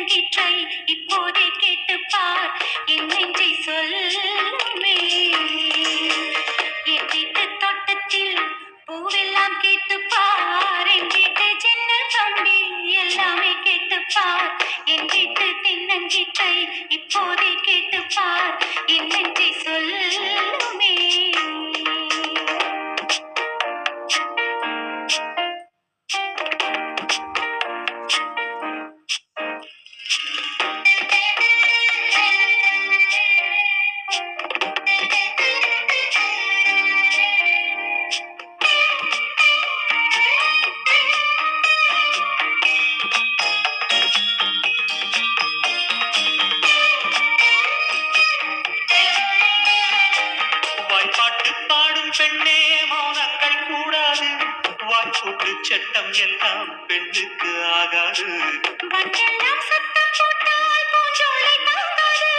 தென்னங்கீற்றை இப்போதே கேட்டுப்பார் என் நெஞ்சை சொல்லுமே என் வீட்டு தோட்டத்தில் பூவெல்லாம் கேட்டுப்பார் என் வீட்டு ஜன்னல் கம்பி எல்லாமே கேட்டுப்பார் என் வீட்டு தென்னங்கீற்றை இப்போதே கேட்டுப்பார் என் நெஞ்சை சொல்லுமே பெண்ணே மௌனங்கள் கூடாது வாய்ப்பூட்டு சட்டம் எல்லாம் பெண்ணுக்கு ஆகாது வண்டெல்லாம் சத்தம் போட்டால் பூஞ்சோலை தாங்காது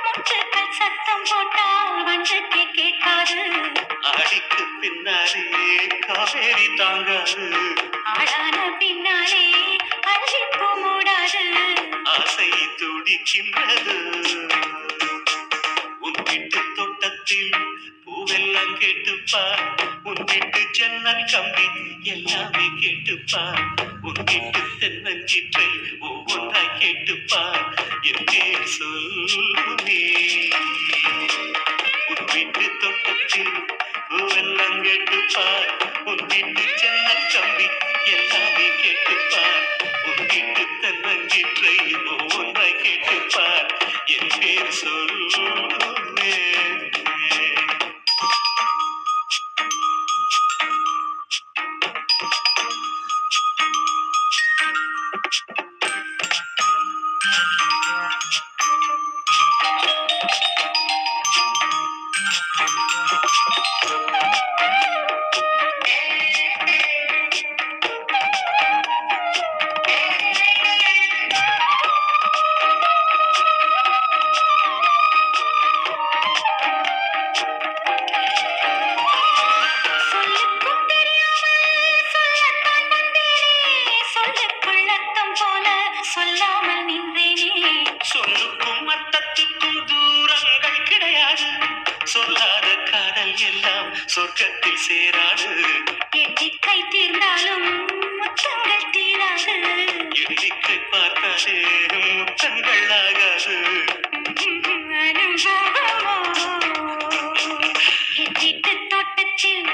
முட்டுக்கள் சத்தம் போட்டால் வண்டுக்கே கேட்காது அடிக்கு பின்னாலே காவேரி தாங்காது ஆளான பின்னாலே அழிப்பு மூடாது ஆசை துடிக்கின்றது உன் வீட்டு தோட்டத்தில் பூவெல்லாம் கேட்டுப்பார் உன் வீட்டு ஜன்னல் கம்பி எல்லாமே கேட்டுப்பார் உன் வீட்டு தென்னங்கீற்றை ஒவ்வொன்றாய் கேட்டுப்பார் என் பேர் சொல்லுமே உன் வீட்டு தோட்டத்தில் பூவெல்லாம் கேட்டுப்பார் உன் வீட்டு ஜன்னல் கம்பி எல்லாமே கேட்டுப்பார் உன் வீட்டு தென்னங்கீற்றை ஒவ்வொன்றாய் கேட்டுப்பார் என் பேர் சொல்லுமே சொல்லாமல் நின்றேனே சொல்லுக்கும் அர்த்தத்துக்கும் தூரங்கள் கிடையாது சொல்லாத காதல் எல்லாம் சொர்க்கத்தில் சேராது எண்ணிக்கை தீர்ந்தாலும் முத்தங்கள் தீராது எண்ணிக்கை பார்த்தாலே முத்தங்கள் ஆகாது என் வீட்டு தோட்டத்தில்